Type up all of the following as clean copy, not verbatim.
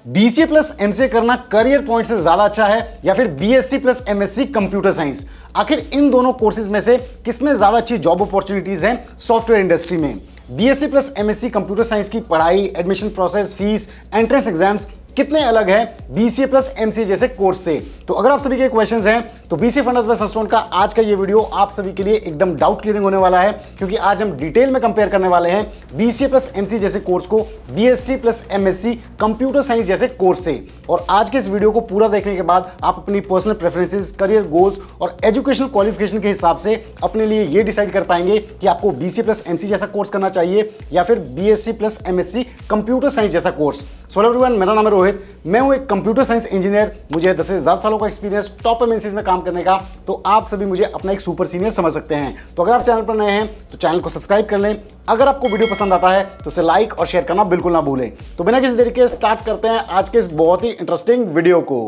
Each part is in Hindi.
बीसीए प्लस एमसीए करना करियर पॉइंट से ज्यादा अच्छा है या फिर BSc plus MSc computer science? आखिर इन दोनों कोर्सेज में से किसमें ज्यादा अच्छी जॉब अपॉर्चुनिटीज हैं सॉफ्टवेयर इंडस्ट्री में? BSc plus MSc computer science की पढ़ाई, admission process, fees, entrance exams कितने अलग है बीसीए प्लस एमसीए जैसे कोर्स से? तो अगर आप सभी के क्वेश्चंस हैं तो बीसीए फंडास बाय सनस्टोन का आज का ये वीडियो आप सभी के लिए एकदम डाउट क्लियरिंग होने वाला है, क्योंकि आज हम डिटेल में कंपेयर करने वाले हैं बीसीए प्लस एमसीए जैसे कोर्स को BSc plus MSc computer science जैसे कोर्स से। और आज के इस वीडियो को पूरा देखने के बाद आप अपनी पर्सनल प्रेफरेंसेस, करियर गोल्स और एजुकेशनल क्वालिफिकेशन के हिसाब से अपने लिए ये डिसाइड कर पाएंगे कि आपको बीसीए प्लस एमसीए जैसा कोर्स करना चाहिए या फिर BSc plus MSc computer science जैसा कोर्स। सो एवरीवन, मेरा नाम है रोहित, मैं हूं एक कंप्यूटर साइंस इंजीनियर। मुझे 10 से ज़्यादा सालों का एक्सपीरियंस टॉप एमएनसीज में काम करने का, तो आप सभी मुझे अपना एक सुपर सीनियर समझ सकते हैं। तो अगर आप चैनल पर नए हैं तो चैनल को सब्सक्राइब कर लें। अगर आपको वीडियो पसंद आता है तो उसे लाइक और शेयर करना बिल्कुल ना भूलें। तो बिना किसी देरी के स्टार्ट करते हैं आज के इस बहुत ही इंटरेस्टिंग वीडियो को।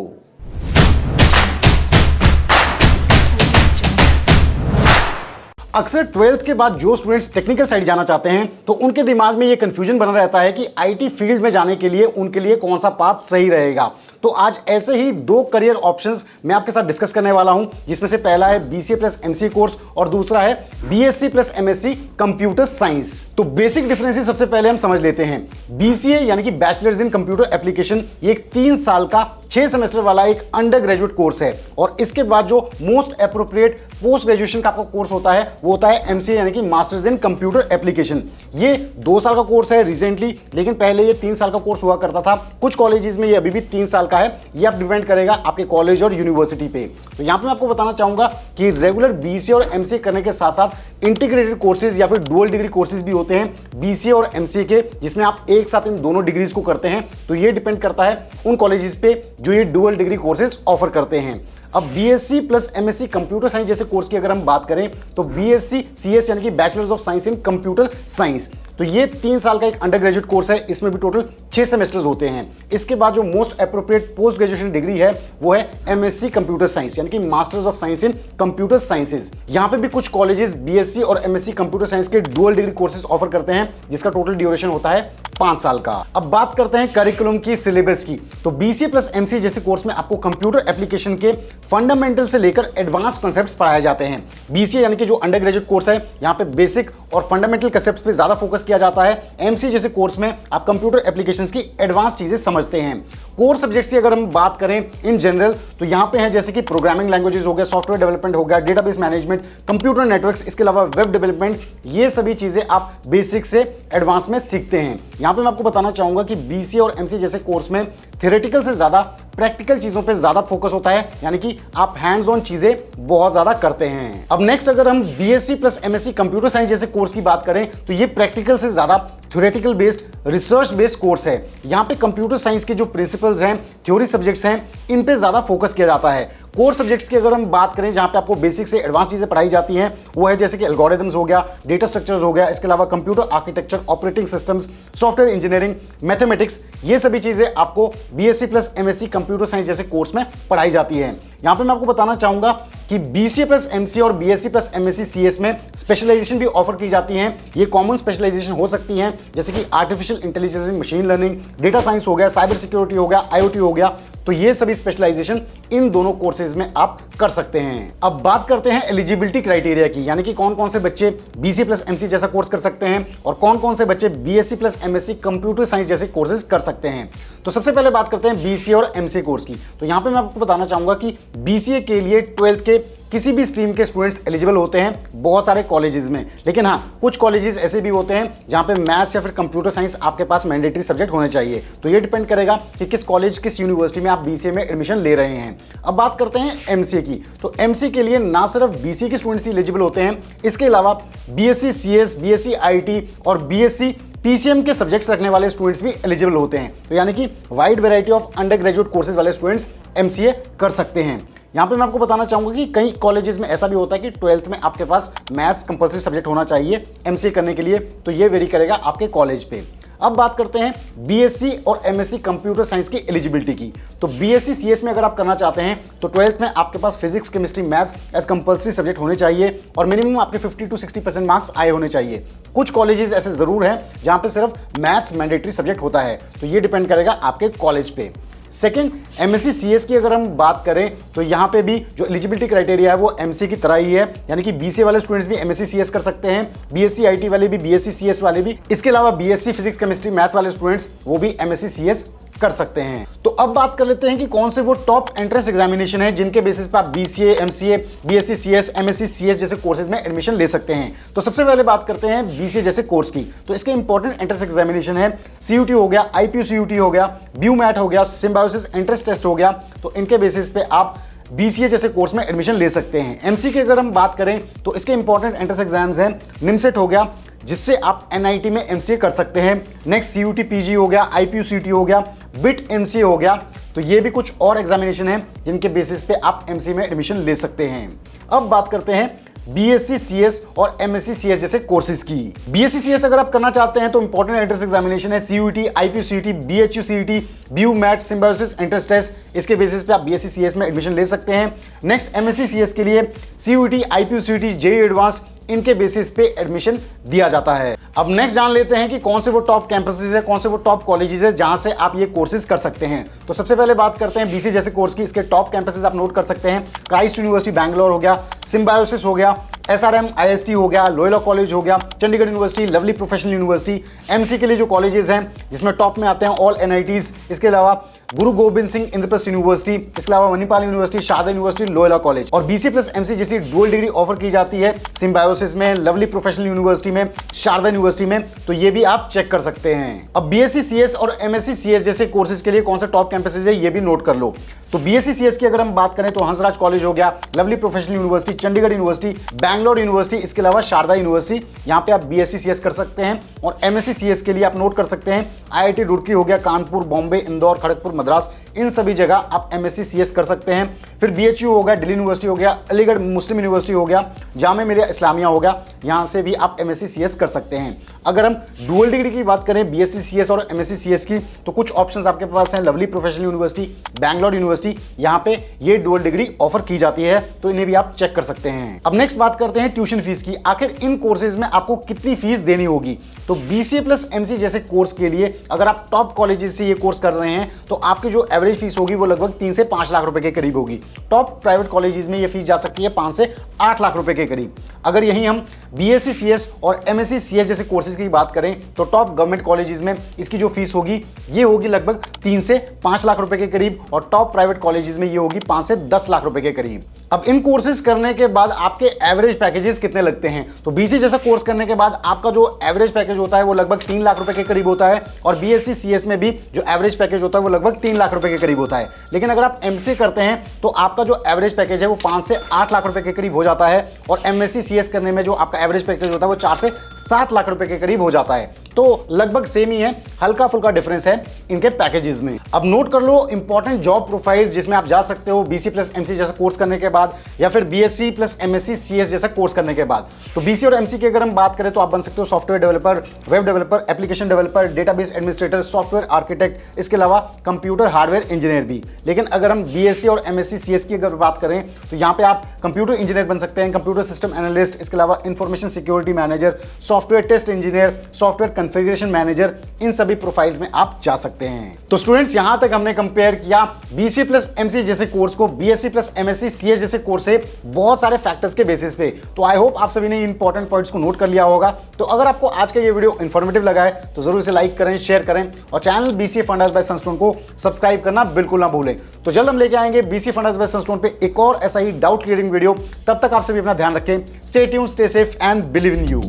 अक्सर 12th के बाद जो स्टूडेंट्स टेक्निकल साइड जाना चाहते हैं तो उनके दिमाग में ये कंफ्यूजन बना रहता है कि आईटी फील्ड में जाने के लिए उनके लिए कौन सा पाथ सही रहेगा। तो आज ऐसे ही दो करियर ऑप्शंस मैं आपके साथ डिस्कस करने वाला हूं, जिसमें से पहला है बीसीए प्लस एमसीए कोर्स और दूसरा है BSc plus MSc computer science. तो बेसिक डिफरेंसेस सबसे पहले हम समझ लेते हैं। बीसीए यानी कि बैचलर्स इन कंप्यूटर एप्लीकेशन, ये एक 3 साल का 6 सेमेस्टर वाला एक अंडर ग्रेजुएट कोर्स है। और इसके बाद जो मोस्ट एप्रोप्रिएट पोस्ट ग्रेजुएशन का आपका कोर्स होता है वो होता है एमसीए यानी कि मास्टर्स इन कंप्यूटर एप्लीकेशन। ये 2 साल का कोर्स है रिसेंटली, लेकिन पहले ये 3 साल का कोर्स हुआ करता था। कुछ कॉलेजेस में ये अभी भी 3 साल का है। ये आप डिपेंड करेगा आपके कॉलेज और यूनिवर्सिटी पे। तो यहाँ पे मैं आपको बताना चाहूंगा कि रेगुलर बीसीए और एमसीए करने के साथ साथ इंटीग्रेटेड कोर्सेज या फिर डुअल डिग्री कोर्सेज भी होते हैं बीसीए और एमसीए के, जिसमें आप एक साथ इन दोनों डिग्रीज को करते हैं। तो ये डिपेंड करता है उन कॉलेजेस पे जो ये डुअल डिग्री कोर्सेज ऑफर करते हैं। अब BSc plus MSc computer science जैसे कोर्स की अगर हम बात करें तो बीएससी सीएस यानी कि bachelors of science in computer science, तो ये 3 साल का एक अंडर ग्रेजुएट कोर्स है। इसमें भी टोटल 6 सेमेस्टर्स होते हैं। इसके बाद जो most appropriate post graduation degree है वो है एमएससी कंप्यूटर साइंस यानी कि masters of science in computer sciences. यहाँ पे भी कुछ कॉलेजेस बीएससी और एमएससी कंप्यूटर साइंस के डुअल डिग्री कोर्सेज ऑफर करते हैं, जिसका टोटल ड्यूरेशन होता है 5 साल का। अब बात करते हैं करिकुलम की, सिलेबस की। तो बीसीए प्लस एमसीए जैसे कोर्स में आपको कंप्यूटर एप्लीकेशन के फंडामेंटल से लेकर एडवांस कॉन्सेप्ट्स पढ़ाए जाते हैं। बीसीए यानी कि जो अंडर ग्रेजुएट कोर्स है, यहाँ पे बेसिक और फंडामेंटल कॉन्सेप्ट्स पे ज्यादा फोकस किया जाता है। एमसीए जैसे कोर्स में आप कंप्यूटर एप्लीकेशंस की एडवांस चीजें समझते हैं। कोर सब्जेक्ट्स की अगर हम बात करें इन जनरल तो यहाँ पे है जैसे कि प्रोग्रामिंग लैंग्वेजेस हो गया, सॉफ्टवेयर डेवलपमेंट हो गया, डेटाबेस मैनेजमेंट, कंप्यूटर नेटवर्क्स, इसके अलावा वेब डेवलपमेंट, ये सभी चीजें आप बेसिक से एडवांस में सीखते हैं। यहाँ पे मैं आपको बताना चाहूंगा कि बीसीए और एमसीए जैसे कोर्स में थ्योरेटिकल से ज्यादा प्रैक्टिकल चीजों पे ज्यादा फोकस होता है, यानी कि आप हैंड्स ऑन चीजें बहुत ज्यादा करते हैं। अब नेक्स्ट अगर हम BSc plus MSc computer science जैसे कोर्स की बात करें तो ये प्रैक्टिकल से ज्यादा theoretical based, research based course है। यहाँ पे कंप्यूटर साइंस के जो प्रिंसिपल्स हैं, थ्योरी सब्जेक्ट्स हैं, इन पे ज्यादा फोकस किया जाता है। कोर सब्जेक्ट्स की अगर हम बात करें जहां पे आपको बेसिक से एडवांस चीजें पढ़ाई जाती हैं वो है जैसे कि एल्गोरिथम्स हो गया, डेटा स्ट्रक्चर्स हो गया, इसके अलावा computer architecture, operating systems, software engineering, mathematics, ये सभी चीजें आपको BSc plus MSc computer science जैसे कोर्स में पढ़ाई जाती है। यहाँ पे मैं आपको बताना चाहूंगा कि बीसीए प्लस एमसीए और बीएससी प्लस एमएससी सीएस में स्पेशलाइजेशन भी ऑफर की जाती हैं। ये कॉमन स्पेशलाइजेशन हो सकती हैं जैसे कि artificial intelligence, machine learning, data science हो गया, साइबर सिक्योरिटी हो गया, आईओटी हो गया। तो ये सभी स्पेशलाइजेशन इन दोनों कोर्सेज में आप कर सकते हैं। अब बात करते हैं एलिजिबिलिटी क्राइटेरिया की, यानी कि कौन कौन से बच्चे बीसीए प्लस एमसीए जैसा कोर्स कर सकते हैं और कौन कौन से बच्चे BSc plus MSc computer science जैसे कोर्सेज कर सकते हैं। तो सबसे पहले बात करते हैं बीसीए और एमसीए कोर्स की। तो यहाँ पे मैं आपको बताना चाहूंगा कि बीसीए के लिए 12th के किसी भी स्ट्रीम के स्टूडेंट्स एलिजिबल होते हैं बहुत सारे कॉलेजेस में, लेकिन हाँ कुछ कॉलेजेस ऐसे भी होते हैं जहाँ पे मैथ्स या फिर कंप्यूटर साइंस आपके पास मैंडेटरी सब्जेक्ट होने चाहिए। तो ये डिपेंड करेगा कि किस कॉलेज, किस यूनिवर्सिटी में आप बीसीए में एडमिशन ले रहे हैं। अब बात करते हैं एमसीए की। तो एमसीए के लिए ना सिर्फ बीसीए के स्टूडेंट्स एलिजिबल होते हैं, इसके अलावा बीएससी सीएस, बीएससी आईटी और बीएससी पीसीएम के सब्जेक्ट्स रखने वाले स्टूडेंट्स भी एलिजिबल होते हैं। तो यानी कि wide variety of under graduate courses वाले स्टूडेंट्स एमसीए कर सकते हैं। यहाँ पे मैं आपको बताना चाहूंगा कि कई कॉलेजेस में ऐसा भी होता है कि 12th में आपके पास मैथ्स कंपल्सरी सब्जेक्ट होना चाहिए एमसीए करने के लिए। तो ये वेरी करेगा आपके कॉलेज पे। अब बात करते हैं बीएससी और एमएससी कंप्यूटर साइंस की एलिजिबिलिटी की। तो बीएससी सीएस में अगर आप करना चाहते हैं तो 12th में आपके पास physics, chemistry, maths as compulsory subject होने चाहिए और मिनिमम आपके 50 to 60% मार्क्स आए होने चाहिए। कुछ कॉलेजेस ऐसे जरूर हैं जहां पे सिर्फ मैथ्स मैंडेटरी सब्जेक्ट होता है, तो ये डिपेंड करेगा आपके कॉलेज पे। सेकंड, एमएससी सीएस की अगर हम बात करें तो यहाँ पे भी जो एलिजिबिलिटी क्राइटेरिया है वो एमसी की तरह ही है, यानी कि बीसीए वाले स्टूडेंट्स भी एमएससी सीएस कर सकते हैं, बीएससी आईटी वाले भी, बीएससी सीएस वाले भी, इसके अलावा बीएससी फिजिक्स, केमिस्ट्री, मैथ्स वाले स्टूडेंट्स वो भी एमएससी सीएस कर सकते हैं। तो अब बात कर लेते हैं कि कौन से वो टॉप एंट्रेंस एग्जामिनेशन है जिनके बेसिस पे आप BCA, MCA, BSc CS, MSc CS जैसे कोर्सेज में एडमिशन ले सकते हैं। तो सबसे पहले बात करते हैं बीसीए जैसे कोर्स की। तो इसके इंपॉर्टेंट एंट्रेंस एग्जामिनेशन है सीयूटी हो गया, आईपीयूसीयूटी हो गया, ब्यूमैट हो गया, सिम्बायोसिस एंट्रेंस टेस्ट हो गया। तो इनके बेसिस पे आप बीसीए जैसे कोर्स में एडमिशन ले सकते हैं। एमसी की अगर हम बात करें तो इसके इंपॉर्टेंट एंट्रेंस एग्जाम्स हैं निमसेट हो गया, जिससे आप एनआईटी में एमसीए कर सकते हैं। नेक्स्ट सीयूटी पीजी हो गया, आईपीयूसीटी हो गया, बिट एमसीए हो गया। तो ये भी कुछ और एग्जामिनेशन है जिनके बेसिस पे आप एमसीए में एडमिशन ले सकते हैं। अब बात करते हैं बीएससी सीएस और एमएससी सीएस जैसे कोर्सेज की। बीएससी सीएस अगर आप करना चाहते हैं तो इंपॉर्टेंट एंट्रेंस एग्जामिनेशन है सीयूटी, आईपीयूसीटी, बीएचयूसीटी, ब्यूमैट, सिम्बायोसिस एंट्रेंस टेस्ट। इसके बेसिस पे आप बीएससी सीएस में एडमिशन ले सकते हैं। नेक्स्ट एमएससी सीएस के लिए सीयूटी, आईपीयूसीटी, जेईई एडवांस्ड, इनके बेसिस पे एडमिशन दिया जाता है। अब नेक्स्ट जान लेते हैं कि कौन से वो टॉप कैंपसेस है, कौन से वो टॉप कॉलेजेस है जहां से आप ये कोर्सेज कर सकते हैं। तो सबसे पहले बात करते हैं बीसी जैसे कोर्स की। इसके टॉप कैंपसेस आप नोट कर सकते हैं। क्राइस्ट यूनिवर्सिटी बैंगलोर हो गया, सिम्बायोसिस हो गया, एसआरएम आईएसटी हो गया, लोयोला कॉलेज हो गया, Chandigarh university, lovely professional university. MC के लिए जो कॉलेजेस हैं जिसमें टॉप में आते हैं ऑल एनआईटीज, इसके अलावा गुरु गोबिंद सिंह इंद्रप्रस्थ यूनिवर्सिटी, इसके अलावा Manipal university, Sharda university, Loyola college. और बीसी प्लस एमसी जैसी डुअल डिग्री ऑफर की जाती है सिम्बायोसिस में, लवली प्रोफेशनल यूनिवर्सिटी में, शारदा यूनिवर्सिटी में। तो ये भी आप चेक कर सकते हैं। अब बीएससी सीएस और एमएससी सीएस जैसे कोर्सेज के लिए कौन सा टॉप कैंपसेस है ये भी नोट कर लो। तो बीएससी सीएस की अगर हम बात करें तो हंसराज कॉलेज हो गया, lovely professional university, Chandigarh university, Bangalore university, इसके अलावा शारदा यूनिवर्सिटी। यहाँ पे आप बीएससी सीएस कर सकते हैं। और एमएससी सीएस के लिए आप नोट कर सकते हैं आईआईटी रुड़की हो गया, कानपुर, बॉम्बे, इंदौर, खड़गपुर, मद्रास, इन सभी जगह आप एमएससी सीएस कर सकते हैं। फिर बीएचयू हो गया, दिल्ली यूनिवर्सिटी हो गया, अलीगढ़ मुस्लिम यूनिवर्सिटी हो गया, जामिया मिलिया इस्लामिया हो गया, यहाँ से भी आप एमएससी सीएस कर सकते हैं। अगर हम डुअल डिग्री की बात करें बीएससी सीएस और एमएससी सीएस की तो कुछ ऑप्शंस आपके पास हैं। Lovely professional university, Bangalore university, यहाँ पे ये डुअल डिग्री ऑफर की जाती है, तो इन्हें भी आप चेक कर सकते हैं। अब नेक्स्ट बात करते हैं ट्यूशन फीस की। आखिर इन कोर्सेज में आपको कितनी फीस देनी होगी। तो बीसीए प्लस एमसी जैसे कोर्स के लिए अगर आप टॉप कॉलेजेस से ये कोर्स कर रहे हैं तो आपकी जो एवरेज फीस होगी वो लगभग 3 से 5 लाख रुपए के करीब होगी। टॉप प्राइवेट कॉलेजेस में ये फीस जा सकती है 5 से 8 लाख रुपए के करीब। अगर यही हम बीएससी सीएस और एमएससी सीएस जैसे कोर्सेज की बात करें तो टॉप गवर्नमेंट कॉलेजेस में इसकी जो फीस होगी ये होगी लगभग 3 से 5 लाख रुपए के करीब, और टॉप प्राइवेट कॉलेजेस में ये होगी 5 से 10 लाख रुपए के करीब। अब इन कोर्सेज करने के बाद आपके एवरेज पैकेजेस कितने लगते हैं। तो बीसी जैसा कोर्स करने के बाद आपका जो एवरेज पैकेज होता है वो लगभग 3 लाख रुपए के करीब होता है, और बीएससी सीएस में भी जो एवरेज पैकेज होता है वो लगभग 3 लाख रुपए के करीब होता है। लेकिन अगर आप एमसीए करते हैं तो आपका जो एवरेज पैकेज है वो 5 से 8 लाख रुपए के करीब हो जाता है, और एमएससी सीएस करने में जो आपका एवरेज पैकेज होता है वो 4 से 7 लाख रुपए के करीब हो जाता है। तो लगभग सेम ही है, हल्का फुल्का डिफरेंस है इनके पैकेजेस में। अब नोट कर लो इंपॉर्टेंट जॉब प्रोफाइल जिसमें आप जा सकते हो बीसी प्लस एमसी जैसा कोर्स करने के बाद, या फिर बीएससी प्लस एमएससी सीएस जैसा कोर्स करने के बाद। तो बीसी और एमसी की अगर हम बात करें तो आप बन सकते हो software developer, web developer, application developer, database administrator, software architect, इसके अलावा कंप्यूटर हार्डवेयर इंजीनियर भी। लेकिन अगर हम बीएससी और एमएससी सीएस की अगर बात करें तो यहाँ पे आप कंप्यूटर इंजीनियर बन सकते हैं, कंप्यूटर सिस्टम एनालिस्ट, इसके अलावा information security manager, software test engineer, software configuration manager, इन सभी प्रोफाइल्स में आप जा सकते हैं। तो स्टूडेंट्स यहां तक हमने कंपेयर किया बीसी प्लस एमसी जैसे कोर्स को बीएससी प्लस एमएससी सीएस जैसे कोर्स से बहुत सारे फैक्टर्स के बेसिस पे। तो आई होप आप सभी ने इंपॉर्टेंट पॉइंट्स को नोट कर लिया होगा। तो अगर आपको आज का ये वीडियो इंफॉर्मेटिव लगा है तो जरूर इसे लाइक करें, शेयर करें, और channel BCA fundas bye Sunstone को सब्सक्राइब करना बिल्कुल ना भूलें। तो जल्द हम लेके आएंगे बीसीए फंडास बाय सनस्टोन पे एक और ऐसा ही डाउट क्लियरिंग वीडियो। तब तक आप सभी अपना ध्यान रखें। Stay tuned, stay safe and believe in you.